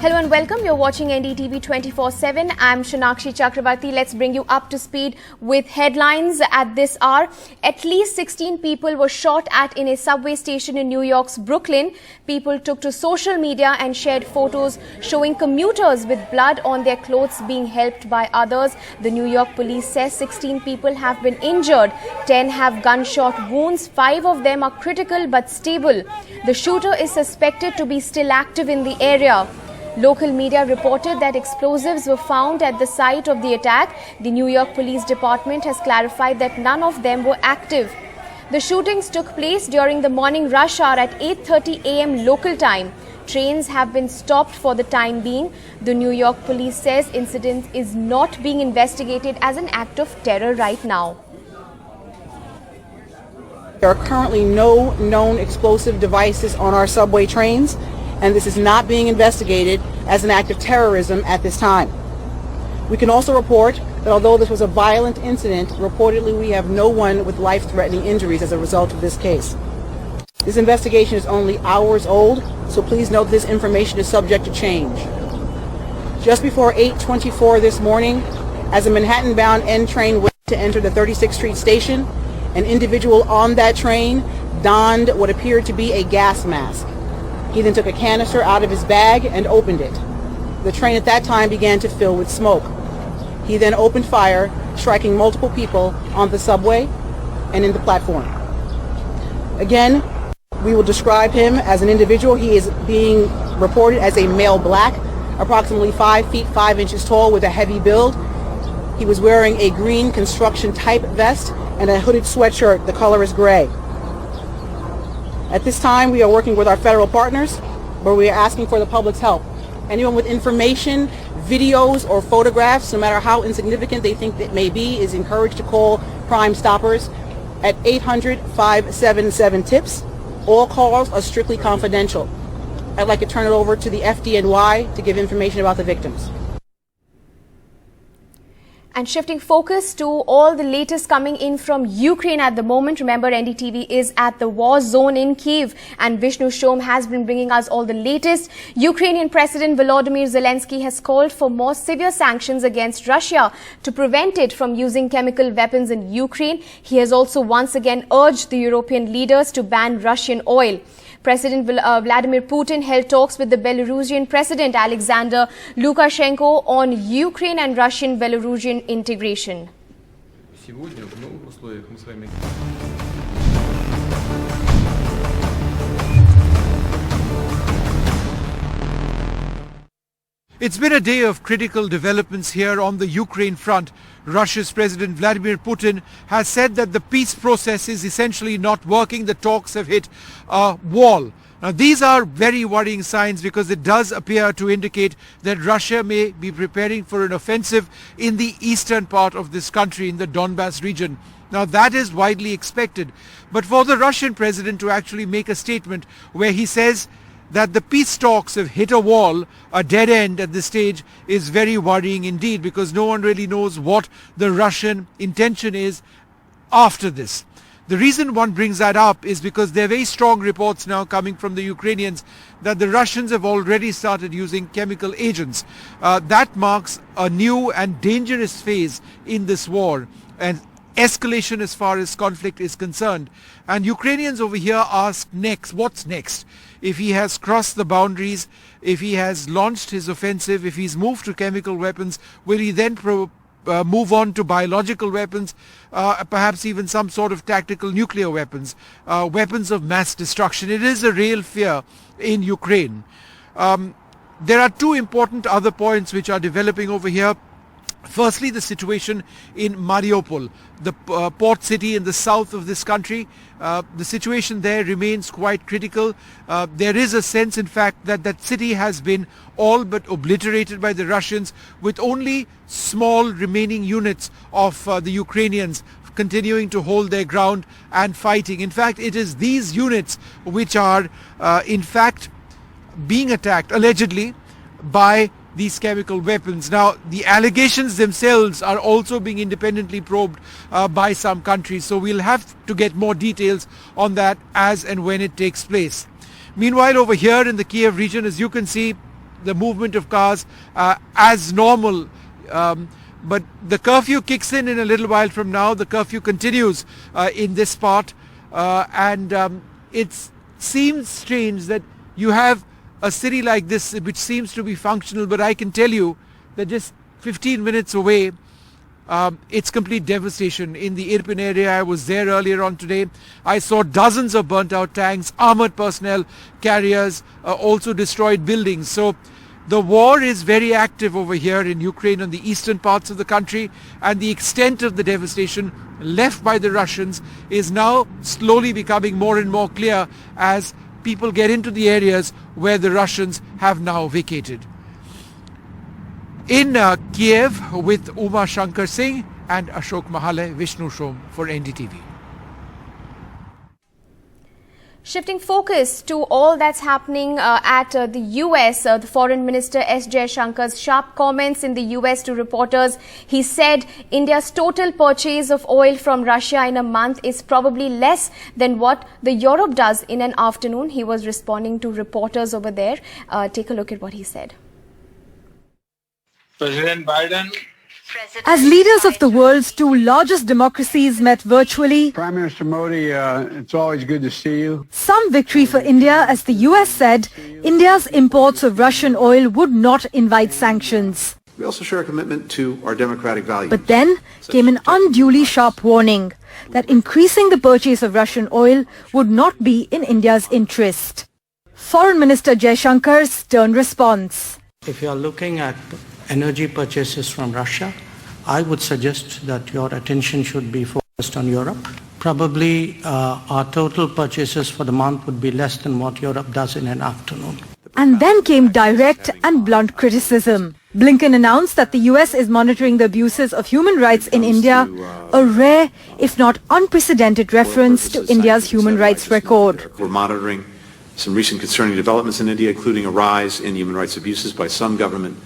Hello and welcome. You're watching NDTV 24/7. I'm Shanakshi Chakrabarti. Let's bring you up to speed with headlines at this hour. At least 16 people were shot at in a subway station in New York's Brooklyn. People took to social media and shared photos showing commuters with blood on their clothes being helped by others. The New York police says 16 people have been injured. 10 have gunshot wounds. 5 of them are critical but stable. The shooter is suspected to be still active in the area. Local media reported that explosives were found at the site of the attack. The New York Police Department has clarified that none of them were active. The shootings took place during the morning rush hour at 8:30 a.m. local time. Trains have been stopped for the time being. The New York police says incident is not being investigated as an act of terror right now. There are currently no known explosive devices on our subway trains, and this is not being investigated as an act of terrorism at this time. We can also report that although this was a violent incident, reportedly we have no one with life-threatening injuries as a result of this case. This investigation is only hours old, so please note this information is subject to change. Just before 8:24 this morning, as a Manhattan-bound N train waited to enter the 36th Street station, an individual on that train donned what appeared to be a gas mask. He then took a canister out of his bag and opened it. The train at that time began to fill with smoke. He then opened fire, striking multiple people on the subway and in the platform. Again, we will describe him as an individual. He is being reported as a male black, approximately 5 feet 5 inches tall with a heavy build. He was wearing a green construction type vest and a hooded sweatshirt. The color is gray. At this time, we are working with our federal partners, where we are asking for the public's help. Anyone with information, videos, or photographs, no matter how insignificant they think it may be, is encouraged to call Crime Stoppers at 800-577-TIPS. All calls are strictly confidential. I'd like to turn it over to the FDNY to give information about the victims. And shifting focus to all the latest coming in from Ukraine at the moment. Remember, NDTV is at the war zone in Kyiv, and Vishnu Shom has been bringing us all the latest. Ukrainian President Volodymyr Zelensky has called for more severe sanctions against Russia to prevent it from using chemical weapons in Ukraine. He has also once again urged the European leaders to ban Russian oil. President Vladimir Putin held talks with the Belarusian President Alexander Lukashenko on Ukraine and Russian-Belarusian integration. It's been a day of critical developments here on the Ukraine front. Russia's President Vladimir Putin has said that the peace process is essentially not working. The talks have hit a wall. Now, these are very worrying signs because it does appear to indicate that Russia may be preparing for an offensive in the eastern part of this country, in the Donbas region. Now, that is widely expected. But for the Russian president to actually make a statement where he says that the peace talks have hit a wall, a dead end at this stage, is very worrying indeed, because no one really knows what the Russian intention is after this. The reason one brings that up is because there are very strong reports now coming from the Ukrainians that the Russians have already started using chemical agents. That marks a new and dangerous phase in this war, and escalation as far as conflict is concerned. And Ukrainians over here ask next, what's next? If he has crossed the boundaries, if he has launched his offensive, if he's moved to chemical weapons, will he then move on to biological weapons, perhaps even some sort of tactical nuclear weapons, weapons of mass destruction? It is a real fear in Ukraine. There are two important other points which are developing over here. Firstly, the situation in Mariupol, the port city in the south of this country. The situation there remains quite critical. There is a sense, in fact, that that city has been all but obliterated by the Russians, with only small remaining units of the Ukrainians continuing to hold their ground and fighting. In fact, it is these units which are, in fact, being attacked, allegedly, by these chemical weapons. Now, the allegations themselves are also being independently probed by some countries, so we'll have to get more details on that as and when it takes place. Meanwhile, over here in the Kiev region, as you can see, the movement of cars as normal. But the curfew kicks in a little while from now. The curfew continues in this part, and it seems strange that you have a city like this which seems to be functional, but I can tell you that just 15 minutes away, it's complete devastation. In the Irpin area, I was there earlier on today. I saw dozens of burnt out tanks, armored personnel carriers, also destroyed buildings. So the war is very active over here in Ukraine on the eastern parts of the country, and the extent of the devastation left by the Russians is now slowly becoming more and more clear as people get into the areas where the Russians have now vacated. In Kiev with Uma Shankar Singh and Ashok Mahale, Vishnu Shom for NDTV. Shifting focus to all that's happening at the US, the Foreign Minister S. Jaishankar's sharp comments in the US to reporters. He said India's total purchase of oil from Russia in a month is probably less than what the Europe does in an afternoon. He was responding to reporters over there. Take a look at what he said. President Biden. As leaders of the world's two largest democracies met virtually, Prime Minister Modi, it's always good to see you. some victory for India as the US said India's imports of Russian oil would not invite sanctions. We also share a commitment to our democratic values. But then came an unduly sharp warning that increasing the purchase of Russian oil would not be in India's interest. Foreign Minister Jaishankar's stern response. If you are looking at energy purchases from Russia, I would suggest that your attention should be focused on Europe. Probably our total purchases for the month would be less than what Europe does in an afternoon. And then came direct and blunt criticism. Blinken announced that the US is monitoring the abuses of human rights in India, a rare, if not unprecedented reference to India's human rights record. We're monitoring some recent concerning developments in India, including a rise in human rights abuses by some government,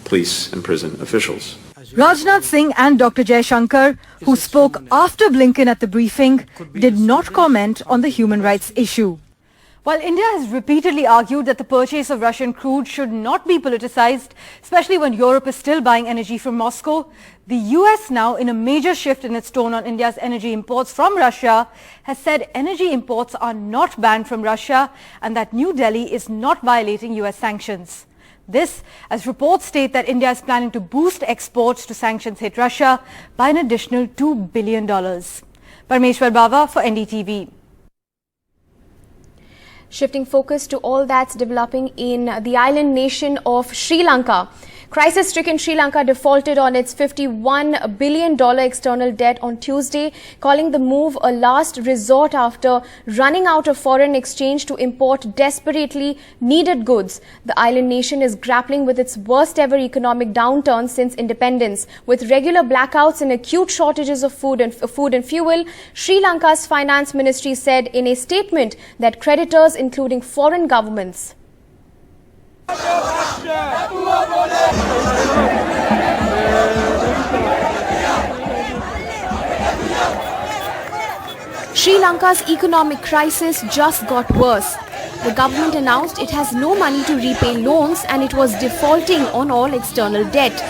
police and prison officials. Rajnath Singh and Dr. Jaishankar, who spoke after Blinken at the briefing, did not comment on the human rights issue. While India has repeatedly argued that the purchase of Russian crude should not be politicized, especially when Europe is still buying energy from Moscow, the US now, in a major shift in its tone on India's energy imports from Russia, has said energy imports are not banned from Russia and that New Delhi is not violating US sanctions. This, as reports state that India is planning to boost exports to sanctions-hit Russia by an additional $2 billion. Parmeshwar Bava for NDTV. Shifting focus to all that's developing in the island nation of Sri Lanka. Crisis-stricken Sri Lanka defaulted on its $51 billion external debt on Tuesday, calling the move a last resort after running out of foreign exchange to import desperately needed goods. The island nation is grappling with its worst ever economic downturn since independence. With regular blackouts and acute shortages of food and fuel, Sri Lanka's finance ministry said in a statement that creditors, including foreign governments, Sri Lanka's economic crisis just got worse. The government announced it has no money to repay loans and it was defaulting on all external debt.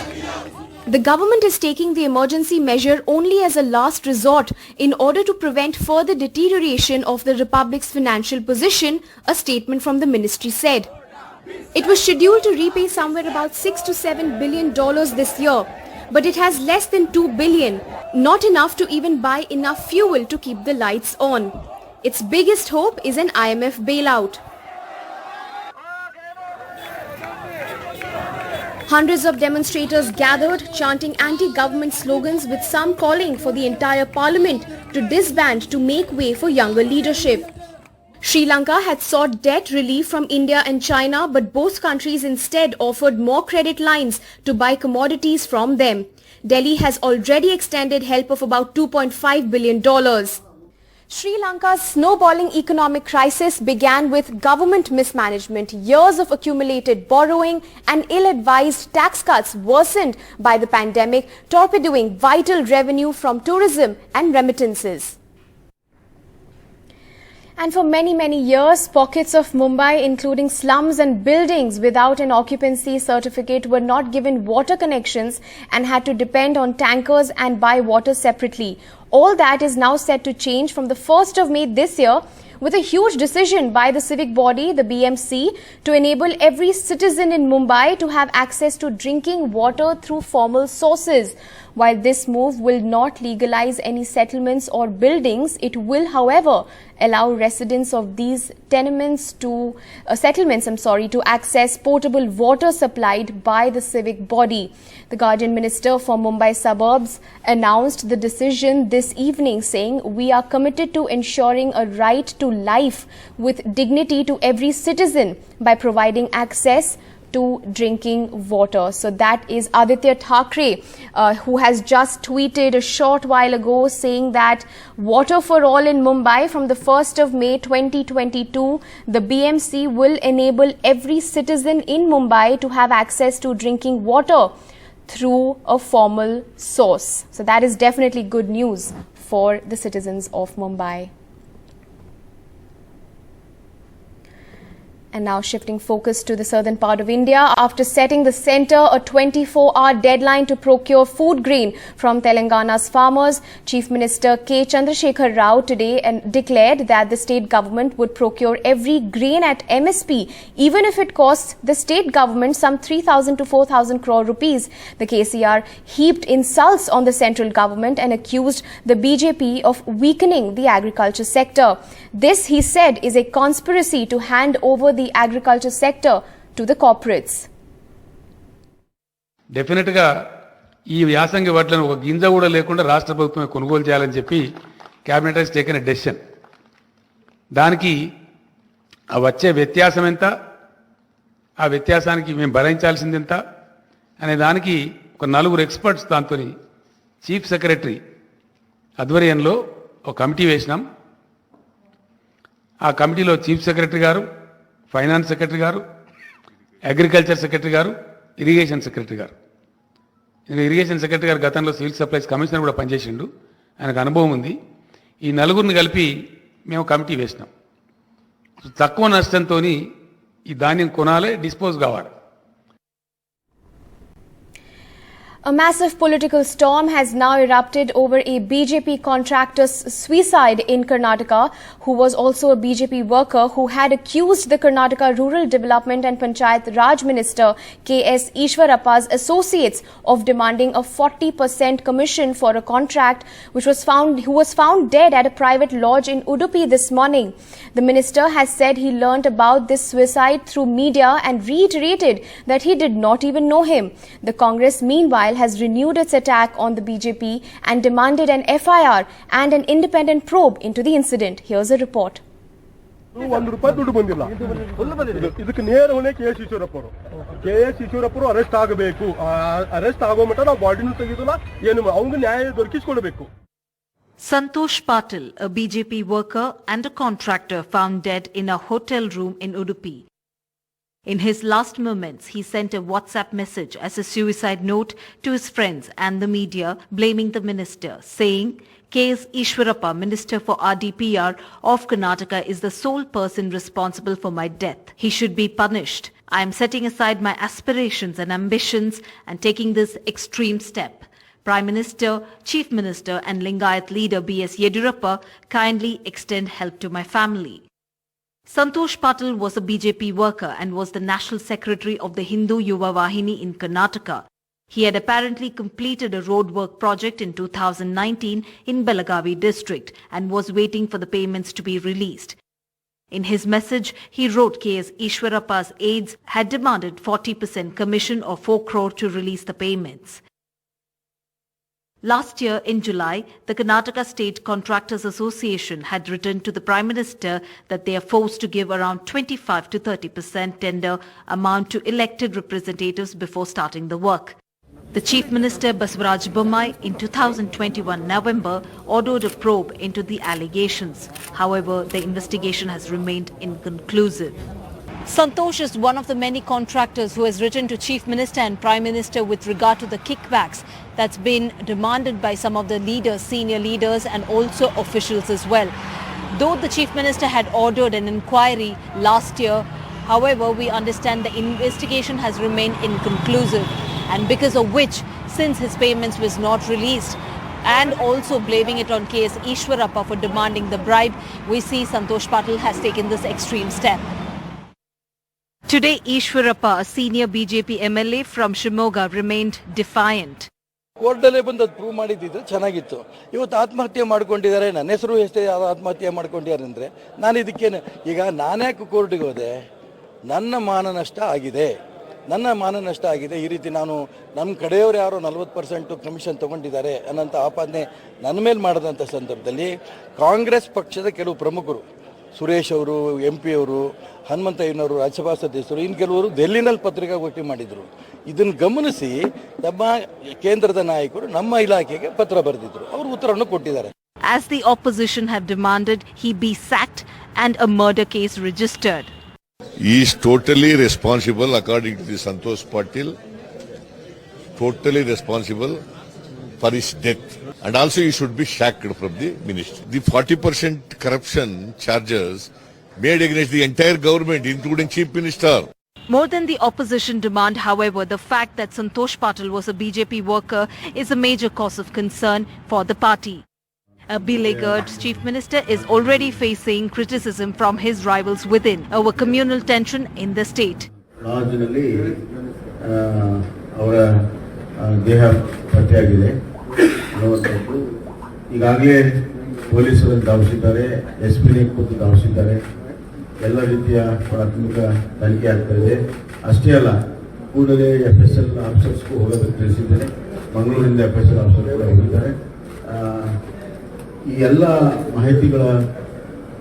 The government is taking the emergency measure only as a last resort in order to prevent further deterioration of the Republic's financial position, a statement from the ministry said. It was scheduled to repay somewhere about $6 to $7 billion this year, but it has less than $2 billion, not enough to even buy enough fuel to keep the lights on. Its biggest hope is an IMF bailout. Hundreds of demonstrators gathered, chanting anti-government slogans, with some calling for the entire parliament to disband to make way for younger leadership. Sri Lanka had sought debt relief from India and China, but both countries instead offered more credit lines to buy commodities from them. Delhi has already extended help of about $2.5 billion. Sri Lanka's snowballing economic crisis began with government mismanagement, years of accumulated borrowing and ill-advised tax cuts worsened by the pandemic, torpedoing vital revenue from tourism and remittances. And for many years, pockets of Mumbai, including slums and buildings without an occupancy certificate, were not given water connections and had to depend on tankers and buy water separately. All that is now set to change from the 1st of May this year, with a huge decision by the civic body, the BMC, to enable every citizen in Mumbai to have access to drinking water through formal sources. While this move will not legalize any settlements or buildings, it will, however, allow residents of these settlements to access potable water supplied by the civic body. The Guardian Minister for Mumbai Suburbs announced the decision this evening, saying, "We are committed to ensuring a right to life with dignity to every citizen by providing access to drinking water." So that is Aditya Thackeray, who has just tweeted a short while ago saying that water for all in Mumbai from the 1st of May 2022, the BMC will enable every citizen in Mumbai to have access to drinking water through a formal source. So that is definitely good news for the citizens of Mumbai. And now shifting focus to the southern part of India, after setting the centre a 24-hour deadline to procure food grain from Telangana's farmers, Chief Minister K. Chandrasekhar Rao today declared that the state government would procure every grain at MSP, even if it costs the state government some 3,000 to 4,000 crore rupees. The KCR heaped insults on the central government and accused the BJP of weakening the agriculture sector. This, he said, is a conspiracy to hand over the agriculture sector to the corporates. డెఫినెట్గా ఈ యాసంగి వడ్లను ఒక గింజ కూడా లేకుండా రాష్ట్ర ప్రభుత్వమే కొనుగోలు చేయాలని చెప్పి cabinet has taken a decision. దానికి ఆ వచ్చే వ్యత్యాసం ఎంత, ఆ వ్యత్యాసానికి మేము భరించాల్సింది ఎంత అనే దానికి ఒక 4 ఎక్స్పర్ట్స్ దాంతో చీఫ్ సెక్రటరీ ఆధ్వర్యంలో ఒక కమిటీ వేసినాం. ఆ కమిటీలో చీఫ్ సెక్రటరీ గారు, ఫైనాన్స్ సెక్రటరీ గారు, అగ్రికల్చర్ సెక్రటరీ గారు, ఇరిగేషన్ సెక్రటరీ గారు. ఇరిగేషన్ సెక్రటరీ గారు గతంలో సివిల్ సప్లైస్ కమిషనర్ కూడా పనిచేసిండు, ఆయనకు అనుభవం ఉంది. ఈ 4 కలిపి మేము కమిటీ వేసినాం. తక్కువ నష్టంతో ఈ ధాన్యం కొనాలి, డిస్పోజ్ కావాలి. A massive political storm has now erupted over a BJP contractor's suicide in Karnataka, who was also a BJP worker who had accused the Karnataka Rural Development and Panchayat Raj Minister K.S. Eshwarappa's associates of demanding a 40% commission for a contract who was found dead at a private lodge in Udupi this morning. The minister has said he learnt about this suicide through media and reiterated that he did not even know him. The Congress, meanwhile, has renewed its attack on the BJP and demanded an FIR and an independent probe into the incident. Here's a report. ಇದಕ್ಕೆ ನೇರವೇ KS ಈಶ್ವರಪ್ಪರು arrest ಆಗಬೇಕು. Arrest ಆಗೋ ಮಟ್ಟ ನಾವು ಬಾಡಿನೂ ತೆಗೆದಿಲ್ಲ, ಏನು ಅವನಿಗೆ ನ್ಯಾಯ ದೊರಕಿಸಿಕೊಡಬೇಕು. Santosh Patil, a BJP worker and a contractor, found dead in a hotel room in Udupi. In his last moments, he sent a WhatsApp message as a suicide note to his friends and the media, blaming the minister, saying, K.S. Eshwarappa, Minister for RDPR of Karnataka, is the sole person responsible for my death. He should be punished. I am setting aside my aspirations and ambitions and taking this extreme step. Prime Minister, Chief Minister and Lingayat leader B.S. Eshwarappa kindly extend help to my family. Santosh Patil was a BJP worker and was the National Secretary of the Hindu Yuva Vahini in Karnataka. He had apparently completed a roadwork project in 2019 in Belagavi district and was waiting for the payments to be released. In his message, he wrote K.S. Eshwarappa's aides had demanded 40% commission or 4 crore to release the payments. Last year in July, the Karnataka State Contractors Association had written to the Prime Minister that they are forced to give around 25 to 30% tender amount to elected representatives before starting the work. The Chief Minister Basavaraj Bommai in 2021 November ordered a probe into the allegations. However, the investigation has remained inconclusive. Santosh is one of the many contractors who has written to Chief Minister and Prime Minister with regard to the kickbacks that's been demanded by some of the leaders, senior leaders and also officials as well. Though the Chief Minister had ordered an inquiry last year, however, we understand the investigation has remained inconclusive, and because of which, since his payments was not released, and also blaming it on KS Eshwarappa for demanding the bribe, we see Santosh Patil has taken this extreme step. Today, Eshwarappa, a senior BJP MLA from Shimoga, remained defiant. ಕೋರ್ಟಲ್ಲೇ ಬಂದು ಅದು prove ಮಾಡಿದ್ದಿದ್ದು ಚೆನ್ನಾಗಿತ್ತು. ಇವತ್ತು ಆತ್ಮಹತ್ಯೆ ಮಾಡ್ಕೊಂಡಿದ್ದಾರೆ, ನನ್ನ ಹೆಸರು ಎಷ್ಟೇ ಆತ್ಮಹತ್ಯೆ ಮಾಡ್ಕೊಂಡಿದ್ದಾರೆ ಅಂದರೆ ನಾನು ಇದಕ್ಕೇನು ಈಗ ನಾನ್ಯಾಕೆ ಕೋರ್ಟಿಗೆ ಹೋದೆ? ನನ್ನ ಮಾನನಷ್ಟ ಆಗಿದೆ, ಈ ರೀತಿ ನಮ್ಮ ಕಡೆಯವರು ಯಾರೋ 40% ಕಮಿಷನ್ ತೊಗೊಂಡಿದ್ದಾರೆ ಅನ್ನೋಂಥ ಆಪಾದನೆ ನನ್ನ ಮೇಲೆ ಮಾಡಿದಂಥ ಸಂದರ್ಭದಲ್ಲಿ ಕಾಂಗ್ರೆಸ್ ಪಕ್ಷದ ಕೆಲವು ಪ್ರಮುಖರು, ಸುರೇಶ್ ಅವರು, MP ಅವರು, ಹನುಮಂತಯ್ಯನವರು, ರಾಜ್ಯಸಭಾ ಸದಸ್ಯರು, ಇನ್ನು ಕೆಲವರು ದೆಹಲಿನಲ್ಲಿ ಪತ್ರಿಕಾಗೋಷ್ಠಿ ಮಾಡಿದರು. ಇದನ್ನು ಗಮನಿಸಿ ನಮ್ಮ ಕೇಂದ್ರದ ನಾಯಕರು ನಮ್ಮ ಇಲಾಖೆಗೆ ಪತ್ರ ಬರೆದಿದ್ರು, ಅವರು ಉತ್ತರವನ್ನು ಕೊಟ್ಟಿದ್ದಾರೆ. As the opposition have demanded he be sacked and a murder case registered. He is totally responsible, according to the Santosh Patil, totally responsible for his death. And also he should be sacked from the ministry. The 40% corruption charges made against the entire government, including Chief Minister. More than the opposition demand, however, the fact that Santosh Patil was a BJP worker is a major cause of concern for the party. A beleaguered Chief Minister is already facing criticism from his rivals within over communal tension in the state. ಲಾಡ್ಜ್ನಲ್ಲಿ ಅವರ ದೇಹ ಪತ್ತೆಯಾಗಿದೆ. ಈಗಾಗಲೇ ಪೊಲೀಸರು ಧಾವಿಸಿದ್ದಾರೆ, SP ಖುದ್ದು ಧಾವಿಸಿದ್ದಾರೆ. ಎಲ್ಲ ರೀತಿಯ ಪ್ರಾಥಮಿಕ ತನಿಖೆ ಆಗ್ತಾ ಇದೆ. ಅಷ್ಟೇ ಅಲ್ಲ, ಕೂಡಲೇ FSL ಆಫೀಸರ್ಸ್ಗೂ ಹೋಗೋದಕ್ಕೆ ತಿಳಿಸಿದ್ದಾರೆ. ಮಂಗಳೂರಿನಿಂದ FSL ಆಫೀಸರ್ ಕೂಡ ಹೋಗಿದ್ದಾರೆ. ಈ ಎಲ್ಲ ಮಾಹಿತಿಗಳ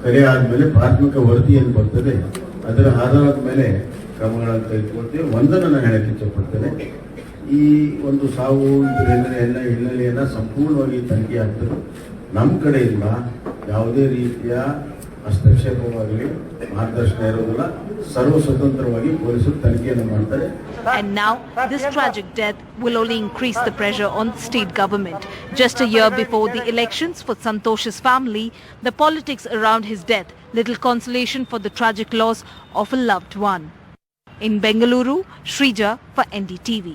ಕರೆ ಆದಮೇಲೆ ಪ್ರಾಥಮಿಕ ವರದಿ ಏನು ಬರ್ತದೆ ಅದರ ಆಧಾರದ ಮೇಲೆ ಕ್ರಮಗಳನ್ನು ತೆಗೆದುಕೊಳ್ತೇವೆ. ಒಂದನ್ನು ನಾನು ಹೇಳಕ್ಕೆ ಇಷ್ಟಪಡ್ತೇನೆ, ಈ ಒಂದು ಸಾವು ಹಿನ್ನೆಲೆಯನ್ನು ಸಂಪೂರ್ಣವಾಗಿ ತನಿಖೆ ಆಗ್ತದೆ. ನಮ್ಮ ಕಡೆಯಿಂದ ಯಾವುದೇ ರೀತಿಯ ಹಸ್ತಕ್ಷೇಪವಾಗಲಿ ಮಾರ್ಗದರ್ಶನ ಇರೋದಿಲ್ಲ. ಸರ್ವ ಸ್ವತಂತ್ರವಾಗಿ ಪೊಲೀಸರು ತನಿಖೆಯನ್ನು ಮಾಡ್ತಾರೆ. And now, this tragic death will only increase the pressure on the state government. Just a year before the elections for Santosh's family, the politics around his death, little consolation for the tragic loss of a loved one. In Bengaluru, Shrija for NDTV.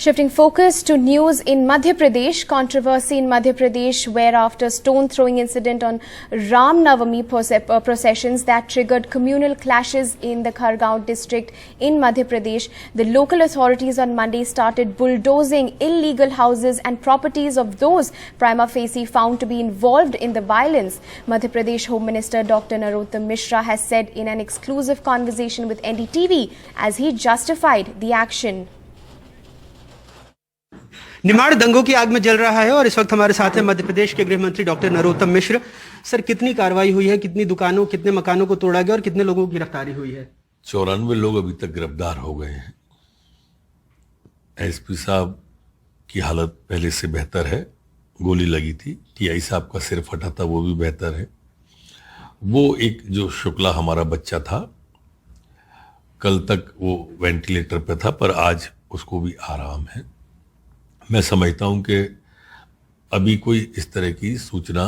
Shifting focus to news in Madhya Pradesh, controversy in Madhya Pradesh where after stone-throwing incident on Ram Navami processions that triggered communal clashes in the Khargaon district in Madhya Pradesh, the local authorities on Monday started bulldozing illegal houses and properties of those prima facie found to be involved in the violence. Madhya Pradesh Home Minister Dr. Narottam Mishra has said in an exclusive conversation with NDTV as he justified the action. Nimar दंगों की आग में जल रहा है और इस वक्त हमारे साथ हैं मध्य प्रदेश के गृह मंत्री डॉक्टर नरोत्तम मिश्र। सर, कितनी कार्रवाई हुई है, कितनी दुकानों, कितने मकानों को तोड़ा गया और कितने लोगों की गिरफ्तारी हुई है? 94 लोग अभी तक गिरफ्तार हो गए हैं। SP साहब की हालत पहले से बेहतर है, गोली लगी थी। TI साहब का सिर फटा था, वो भी बेहतर है। वो एक जो शुक्ला हमारा बच्चा था, कल तक वो वेंटिलेटर पे था, पर आज उसको भी आराम है। मैं समझता हूं कि अभी कोई इस तरह की सूचना,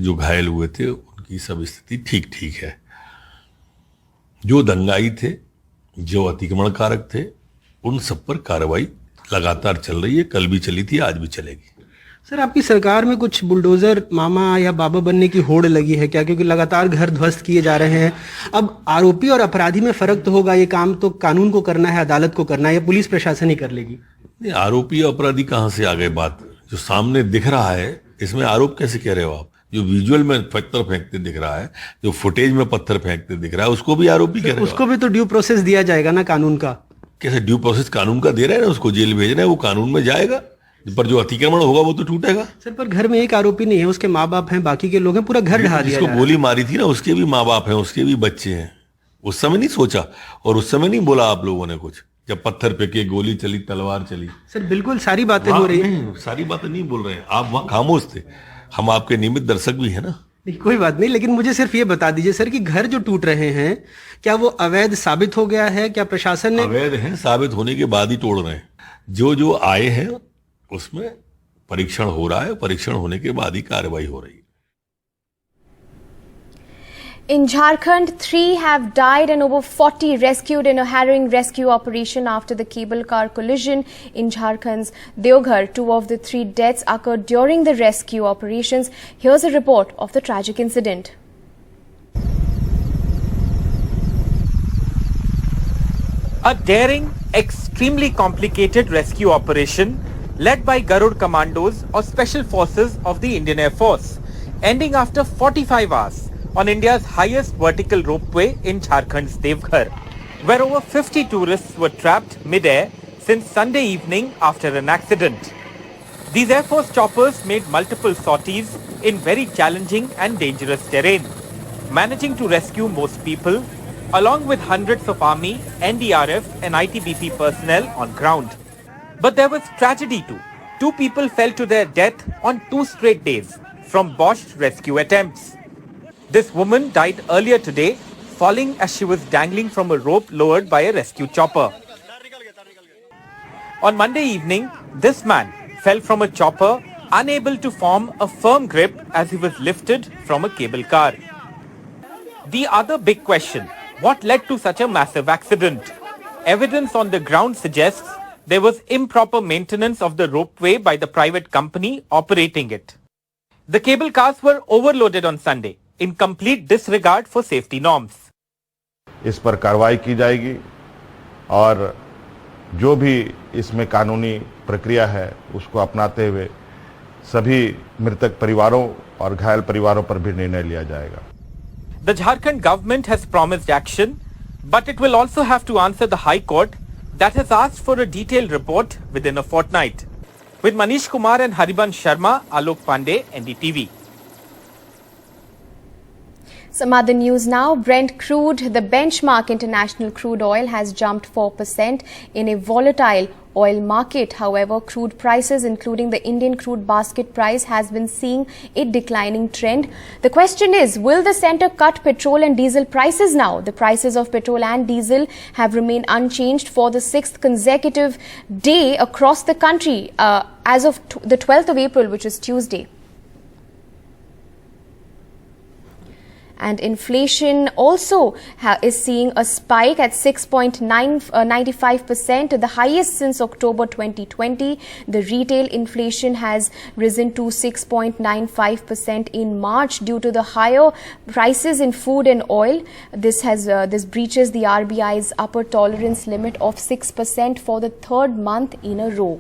जो घायल हुए थे उनकी सब स्थिति ठीक है। जो दंगाई थे, जो अतिक्रमणकारक थे, उन सब पर कार्रवाई लगातार चल रही है। कल भी चली थी, आज भी चलेगी। सर, आपकी सरकार में कुछ बुलडोजर मामा या बाबा बनने की होड़ लगी है क्या? क्योंकि लगातार घर ध्वस्त किए जा रहे हैं। अब आरोपी और अपराधी में फर्क तो होगा, ये काम तो कानून को करना है, अदालत को करना है, या पुलिस प्रशासन ही कर लेगी? नहीं, आरोपी और अपराधी कहां से आ गए? बात जो सामने दिख रहा है, इसमें आरोप कैसे कह रहे हो आप? जो विजुअल में पत्थर फेंकते दिख रहा है, जो फुटेज में पत्थर फेंकते दिख रहा है, उसको भी आरोपी कह रहे हो? उसको भी तो ड्यू प्रोसेस दिया जाएगा ना कानून का। कैसे ड्यू प्रोसेस कानून का दे रहे हैं ना? उसको जेल भेज रहे हैं, वो कानून में जाएगा, पर जो अतिक्रमण होगा वो तो टूटेगा। सर, पर घर में एक आरोपी नहीं है, उसके माँ बाप हैं, बाकी के लोग हैं, पूरा घर ढहा दिया। जिसको गोली मारी थी ना, उसके भी माँ बाप हैं, उसके भी बच्चे हैं। उस समय नहीं सोचा और उस समय नहीं बोला आप लोगों ने कुछ, जब पत्थर फेंके, गोली चली, तलवार चली। सर, बिल्कुल सारी बातें हो रही हैं। सारी बातें नहीं बोल रहे हैं आप, वहां खामोश थे। हम आपके नियमित दर्शक भी है ना। नहीं, कोई बात नहीं, लेकिन मुझे सिर्फ ये बता दीजिए सर कि घर जो टूट रहे हैं, क्या वो अवैध साबित हो गया है? क्या प्रशासन ने? अवैध है, साबित होने के बाद ही तोड़ रहे हैं। जो आए हैं उसमें परीक्षण हो रहा है, परीक्षण होने के बाद ही कार्रवाई हो रही है। In Jharkhand, 3 have died and over 40 rescued in a harrowing rescue operation after the cable car collision in Jharkhand's Deoghar. 2 of the 3 deaths occurred during the rescue operations. Here's a report of the tragic incident. A daring, extremely complicated rescue operation led by Garud Commandos or Special Forces of the Indian Air Force, ending after 45 hours on India's highest vertical ropeway in Jharkhand's Deoghar, where over 50 tourists were trapped mid-air since Sunday evening after an accident. These Air Force choppers made multiple sorties in very challenging and dangerous terrain, managing to rescue most people, along with hundreds of Army, NDRF and ITBP personnel on ground. But there was tragedy too. 2 people fell to their death on 2 straight days from botched rescue attempts. This woman died earlier today, falling as she was dangling from a rope lowered by a rescue chopper. On Monday evening, this man fell from a chopper, unable to form a firm grip as he was lifted from a cable car. The other big question, what led to such a massive accident? Evidence on the ground suggests there was improper maintenance of the ropeway by the private company operating it. The cable cars were overloaded on Sunday, in complete disregard for safety norms. इस पर कार्रवाई की जाएगी और जो भी इसमें कानूनी प्रक्रिया है उसको अपनाते हुए सभी मृतक परिवारों और घायल परिवारों पर भी निर्णय लिया जाएगा. The Jharkhand government has promised action, but it will also have to answer the High Court that has asked for a detailed report within a fortnight. With Manish Kumar and Haribansh Sharma, Alok Pandey, NDTV. Some other news now. Brent crude, the benchmark international crude oil, has jumped 4% in a volatile oil market. However, crude prices, including the Indian crude basket price, has been seeing a declining trend. The question is, will the centre cut petrol and diesel prices now? The prices of petrol and diesel have remained unchanged for the 6th consecutive day across the country as of the 12th of April, which is Tuesday. And inflation also is seeing a spike at 6.95%, the highest since October 2020. The retail inflation has risen to 6.95% in March due to the higher prices in food and oil. This breaches the RBI's upper tolerance limit of 6% for the 3rd month in a row.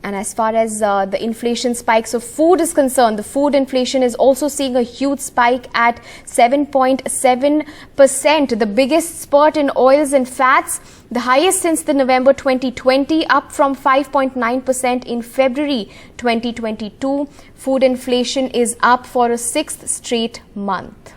And as far as the inflation spikes of food is concerned, the food inflation is also seeing a huge spike at 7.7%, the biggest spurt in oils and fats, the highest since the November 2020, up from 5.9% in February 2022. Food inflation is up for a 6th straight month.